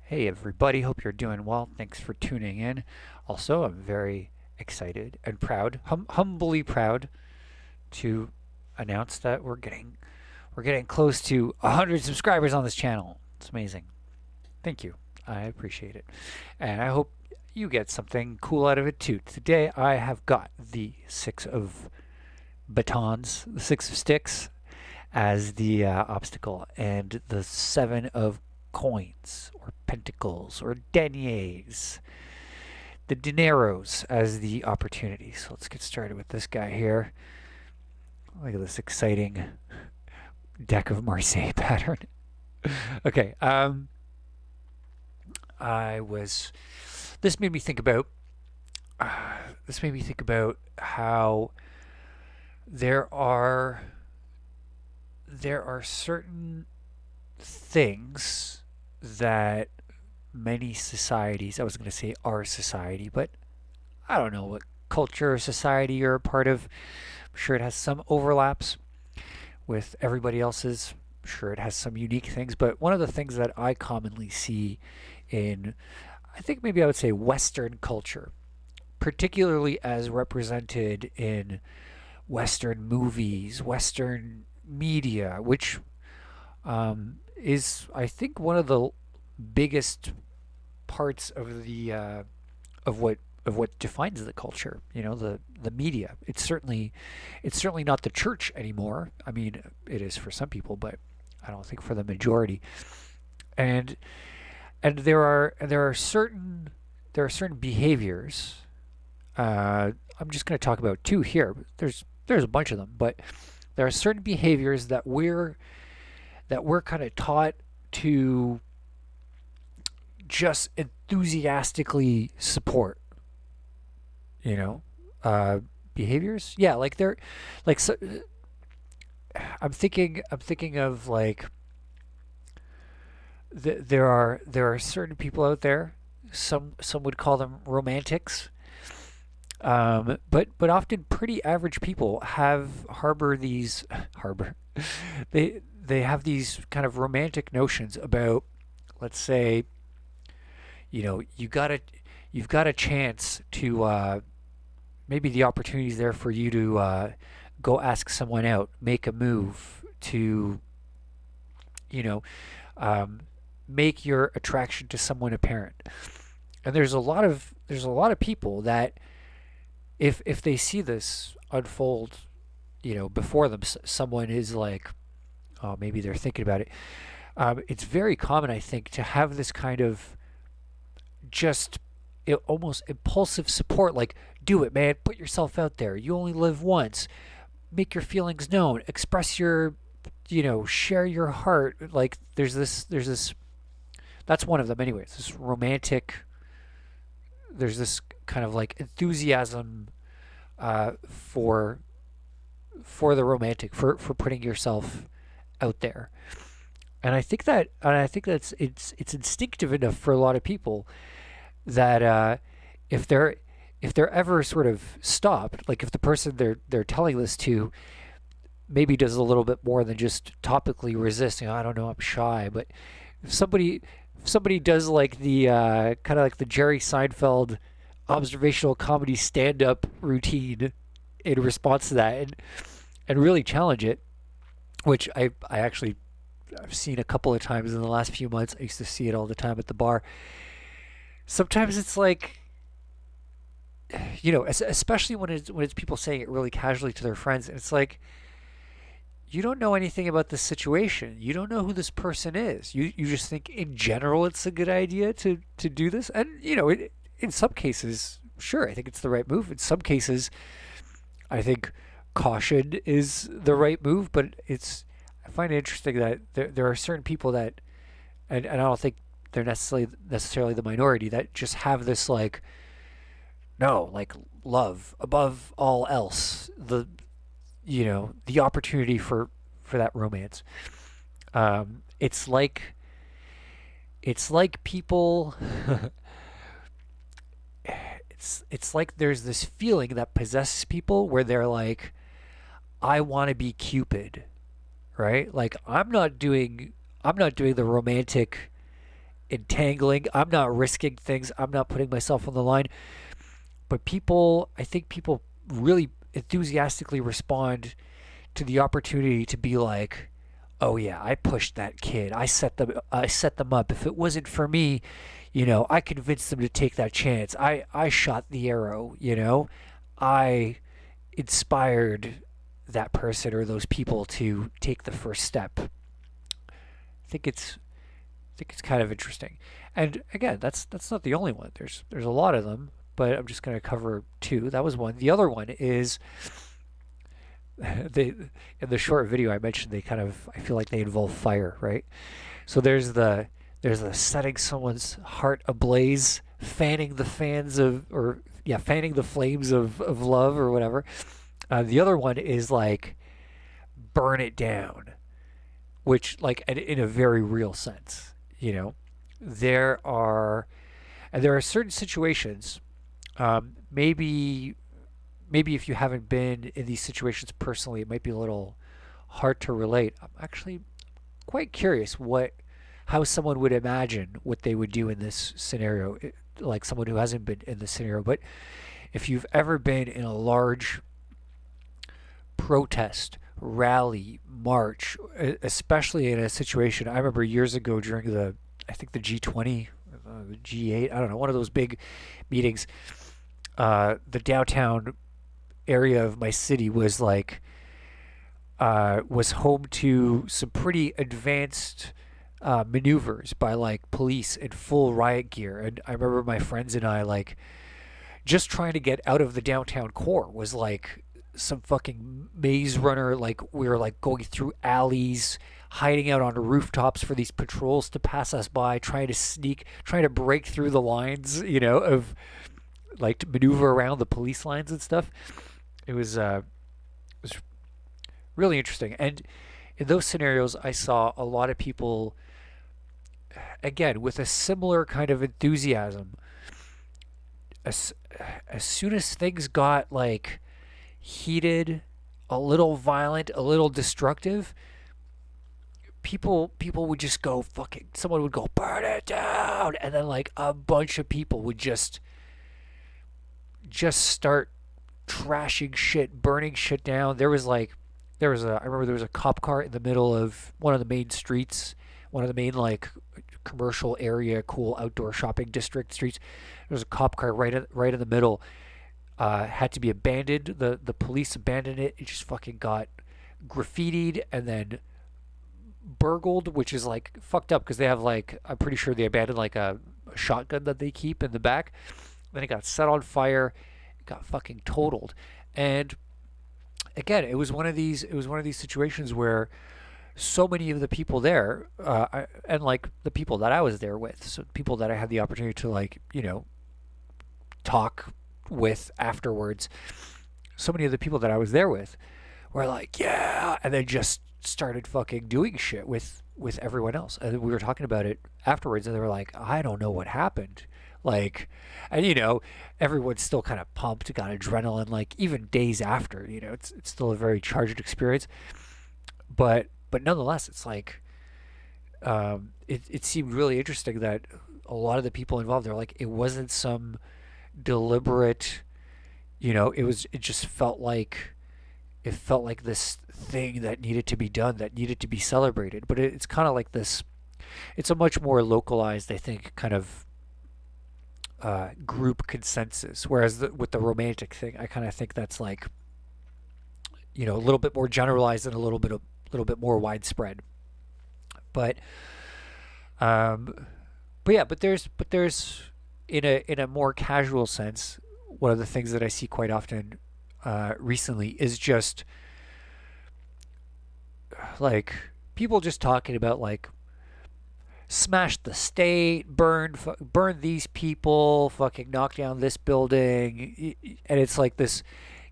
Hey everybody, hope you're doing well. Thanks for tuning in. Also, I'm very excited and proud, humbly proud to announce that we're getting close to 100 subscribers on this channel. It's amazing. Thank you. I appreciate it. And I hope you get something cool out of it too. Today I have got the 6 of batons, the 6 of sticks as the obstacle, and the 7 of coins, or pentacles, or deniers, the dineros as the opportunity. So let's get started with this guy here. Look at this exciting deck of Marseille pattern. Okay, I was. This made me think about. This made me think about how there are there are certain things that many societies, I was going to say our society, but I don't know what culture or society you're a part of. I'm sure it has some overlaps with everybody else's. I'm sure it has some unique things, but one of the things that I commonly see in, I think maybe I would say Western culture, particularly as represented in Western movies, Western media, which is I think one of the biggest parts of the of what defines the culture. You know, the media. It's certainly not the church anymore. I mean, it is for some people, but I don't think for the majority. And there are certain behaviors. I'm just going to talk about two here. There's a bunch of them, but there are certain behaviors that we're kind of taught to just enthusiastically support, you know, uh, behaviors. Yeah, like they're like so, I'm thinking of like there are certain people out there. Some would call them romantics. But often pretty average people have harbor these harbor they have these kind of romantic notions about, let's say, you've got a chance to maybe the opportunity is there for you to go ask someone out, make a move to, you know, um, make your attraction to someone apparent. And there's a lot of people that if they see this unfold, before them, someone is like, oh, maybe they're thinking about it. It's very common, I think, to have this kind of just almost impulsive support, like, do it, man, put yourself out there. You only live once. Make your feelings known. Express your, share your heart. Like, there's this. That's one of them, anyways. This romantic. There's this kind of like enthusiasm for the romantic, for putting yourself out there. And I think that's it's instinctive enough for a lot of people that if they're if they're ever sort of stopped, like if the person they're telling this to maybe does a little bit more than just topically resist, I don't know, I'm shy, but if somebody does like the kind of like the Jerry Seinfeld observational comedy stand up routine in response to that, and really challenge it, which I actually I've seen a couple of times in the last few months. I used to see it all the time at the bar. Sometimes it's like, especially when it's people saying it really casually to their friends. It's like, you don't know anything about the situation. You don't know who this person is. You just think in general it's a good idea to do this. And in some cases, sure, I think it's the right move. In some cases, I think caution is the right move. But I find it interesting that there are certain people that, and I don't think they're necessarily the minority, that just have this like, no, like, love above all else, the opportunity for that romance. It's like people. It's like there's this feeling that possesses people where they're like, I want to be Cupid, right? Like, I'm not doing the romantic entangling. I'm not risking things. I'm not putting myself on the line. But people, I think people really enthusiastically respond to the opportunity to be like, "Oh yeah, I pushed that kid. I set them up. If it wasn't for me, I convinced them to take that chance. I shot the arrow, I inspired that person or those people to take the first step." I think it's I think it's kind of interesting. And again, that's not the only one. There's a lot of them, but I'm just going to cover two. That was one. The other one is they in the short video I mentioned they kind of I feel like they involve fire, right? So there's the setting someone's heart ablaze, fanning the fans of or yeah, fanning the flames of love or whatever. The other one is like burn it down, which like in a very real sense, there are there are certain situations. Maybe if you haven't been in these situations personally, it might be a little hard to relate. I'm actually quite curious what how someone would imagine what they would do in this scenario, like someone who hasn't been in this scenario. But if you've ever been in a large protest, rally, march, especially in a situation, I remember years ago during I think the G20, the G8, I don't know, one of those big meetings. The downtown area of my city was home to some pretty advanced maneuvers by like police in full riot gear, and I remember my friends and I like just trying to get out of the downtown core was like some fucking maze runner. Like we were like going through alleys, hiding out on rooftops for these patrols to pass us by, trying to sneak, trying to break through the lines, of like to maneuver around the police lines and stuff. It was really interesting. And in those scenarios, I saw a lot of people again with a similar kind of enthusiasm. As as soon as things got like heated, a little violent, a little destructive, people would just go fucking. Someone would go burn it down, and then like a bunch of people would just start trashing shit, burning shit down. I remember there was a cop car in the middle of one of the main streets, one of the main like commercial area, cool outdoor shopping district streets. There was a cop car right in the middle. Had to be abandoned. The police abandoned it. It just fucking got graffitied and then burgled, which is like fucked up because they have like I'm pretty sure they abandoned like a shotgun that they keep in the back. Then it got set on fire. It got fucking totaled. And again, it was one of these situations where so many of the people there, and like the people that I was there with, so people that I had the opportunity to like talk with afterwards, so many of the people that I was there with were like, yeah, and then just started fucking doing shit with everyone else. And we were talking about it afterwards, and they were like, I don't know what happened. Like, and everyone's still kind of pumped, got adrenaline. Like even days after, it's still a very charged experience. But nonetheless, it's like it seemed really interesting that a lot of the people involved, they're like, it wasn't some deliberate, it just felt like this thing that needed to be done, that needed to be celebrated. But it's kind of like this. It's a much more localized, I think, kind of group consensus. Whereas with the romantic thing, I kind of think that's like a little bit more generalized and a little bit more widespread. But um, but yeah, but there's in a more casual sense, one of the things that I see quite often recently is just like people just talking about like smash the state, burn these people, fucking knock down this building, and it's like this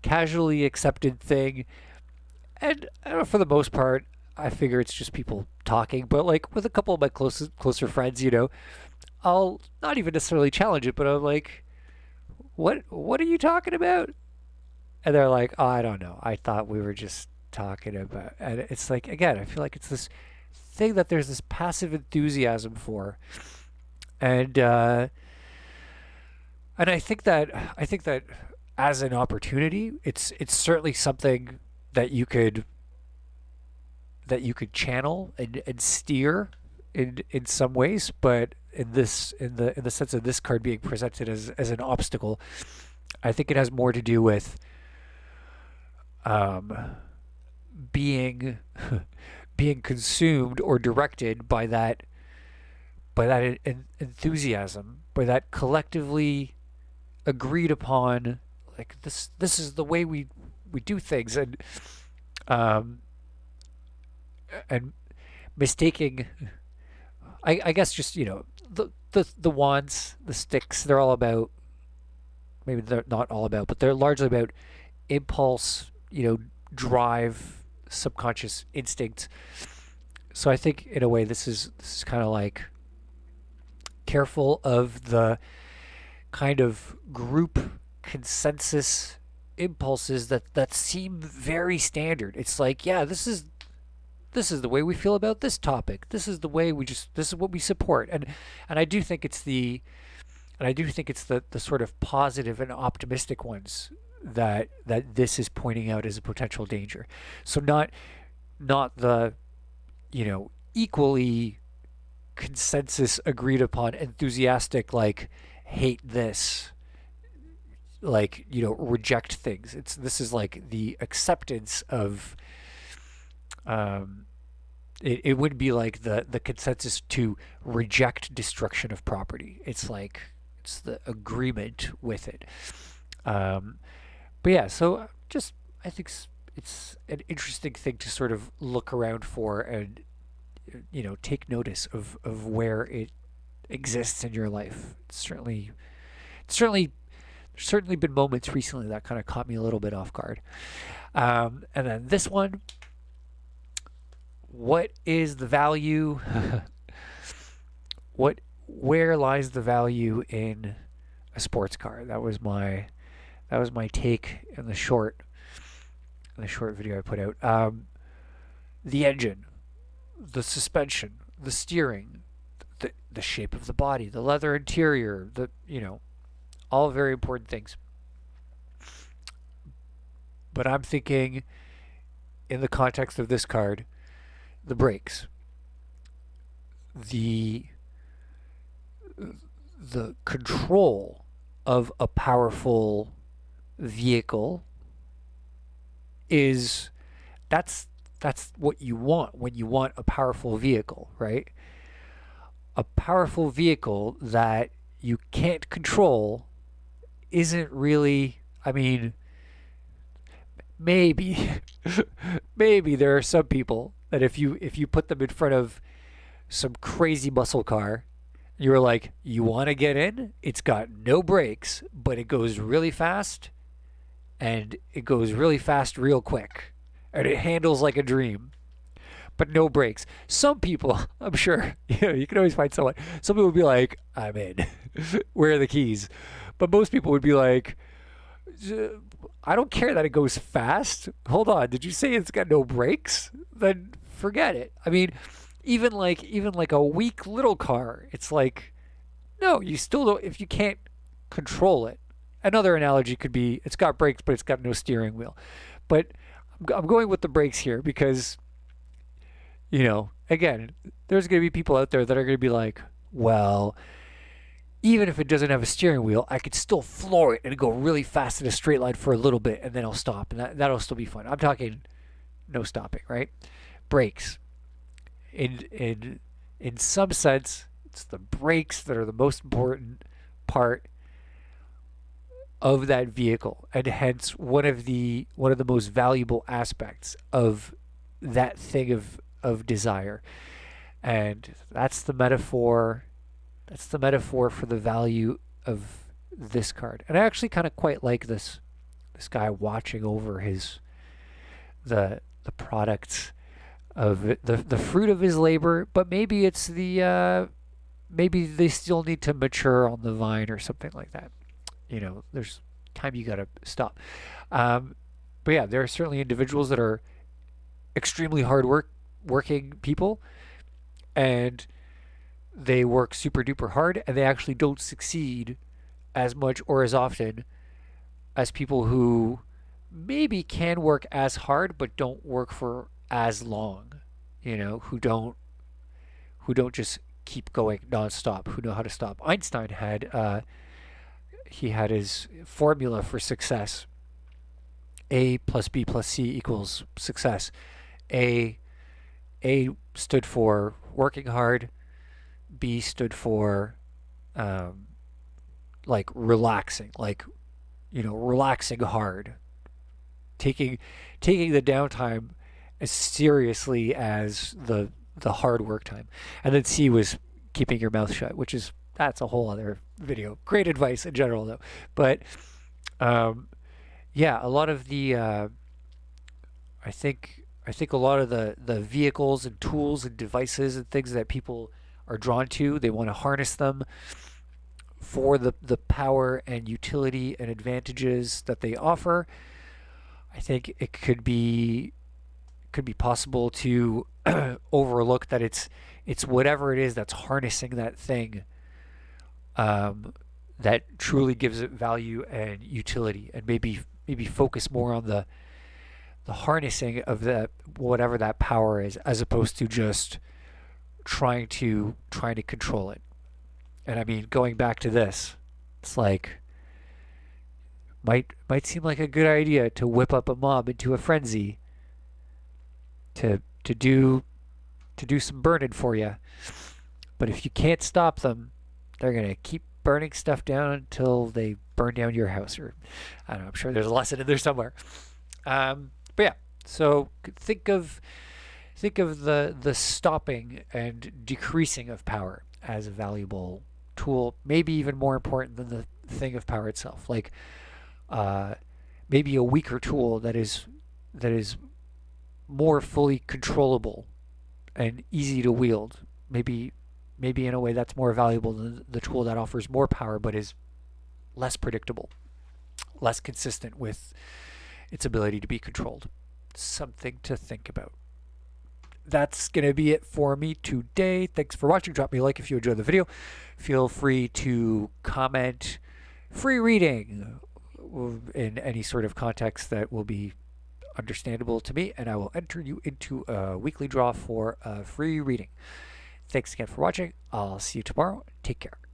casually accepted thing. And I don't know, for the most part, I figure it's just people talking. But like with a couple of my closer friends, I'll not even necessarily challenge it, but I'm like, what are you talking about? And they're like, oh, I don't know. I thought we were just talking about. And it's like again, I feel like it's this thing that there's this passive enthusiasm for, And and I think that as an opportunity, it's certainly something that you could channel and steer in some ways, but in the sense of this card being presented as an obstacle, I think it has more to do with um, being being consumed or directed by that enthusiasm, by that collectively agreed upon, like this is the way we do things, um, and mistaking, I guess, just the wands, the sticks, they're all about, maybe they're not all about, but they're largely about impulse, drive, subconscious instinct. So I think in a way this is kind of like careful of the kind of group consensus impulses that seem very standard. It's like, yeah, this is the way we feel about this topic. This is the way this is what we support. And I do think it's the sort of positive and optimistic ones that this is pointing out as a potential danger. So not the, equally consensus agreed upon enthusiastic, like, hate this, like, reject things. This is like the acceptance of, um it would be like the consensus to reject destruction of property. It's like it's the agreement with it. Um, but yeah, so just I think it's an interesting thing to sort of look around for and take notice of where it exists in your life. Certainly there's certainly been moments recently that kind of caught me a little bit off guard. And then this one, what is the value? Where lies the value in a sports car? That was my take in the short video I put out. The engine, the suspension, the steering, the shape of the body, the leather interior, all very important things. But I'm thinking, in the context of this card, the brakes, the the control of a powerful vehicle is that's what you want when you want a powerful vehicle, right? A powerful vehicle that you can't control isn't really, I mean, maybe maybe there are some people that if you put them in front of some crazy muscle car, you were like, you want to get in? It's got no brakes, but it goes really fast, and it goes really fast real quick, and it handles like a dream, but no brakes. Some people, I'm sure, you can always find someone. Some people would be like, I'm in. Where are the keys? But most people would be like, I don't care that it goes fast. Hold on, did you say it's got no brakes? Then forget it. I mean, even like a weak little car, it's like, no, you still don't, if you can't control it. Another analogy could be it's got brakes, but it's got no steering wheel. But I'm going with the brakes here because, again, there's going to be people out there that are going to be like, well, even if it doesn't have a steering wheel, I could still floor it and go really fast in a straight line for a little bit, and then I'll stop, and that'll still be fun. I'm talking no stopping, right? Brakes. In some sense, it's the brakes that are the most important part of that vehicle, and hence one of the most valuable aspects of that thing of desire. And that's the metaphor. That's the metaphor for the value of this card. And I actually kind of quite like this guy watching over the products of the fruit of his labor, but maybe it's maybe they still need to mature on the vine or something like that. There's time you gotta stop. Um, but yeah, there are certainly individuals that are extremely working people, and they work super duper hard and they actually don't succeed as much or as often as people who maybe can work as hard but don't work for as long, who don't just keep going nonstop, who know how to stop. Einstein had he had his formula for success. A plus B plus C equals success. A A stood for working hard. B stood for um, like relaxing, relaxing hard, taking taking the downtime as seriously as the hard work time. And then C was keeping your mouth shut, which is that's a whole other video. Great advice in general though. But um, yeah, a lot of the I think a lot of the vehicles and tools and devices and things that people are drawn to, they want to harness them for the power and utility and advantages that they offer. I think it could be possible to overlook that it's whatever it is that's harnessing that thing, um, that truly gives it value and utility, and maybe focus more on the harnessing of that whatever that power is, as opposed to just trying to control it. And I mean, going back to this, it's like might seem like a good idea to whip up a mob into a frenzy to do some burning for you. But if you can't stop them, they're gonna keep burning stuff down until they burn down your house. Or I don't know. I'm sure there's a lesson in there somewhere. But yeah, so think of the stopping and decreasing of power as a valuable tool, maybe even more important than the thing of power itself. Like uh, maybe a weaker tool that is more fully controllable and easy to wield. Maybe in a way that's more valuable than the tool that offers more power but is less predictable, less consistent with its ability to be controlled. Something to think about. That's going to be it for me today. Thanks for watching. Drop me a like if you enjoyed the video. Feel free to comment free reading in any sort of context that will be understandable to me, and I will enter you into a weekly draw for a free reading. Thanks again for watching. I'll see you tomorrow. Take care.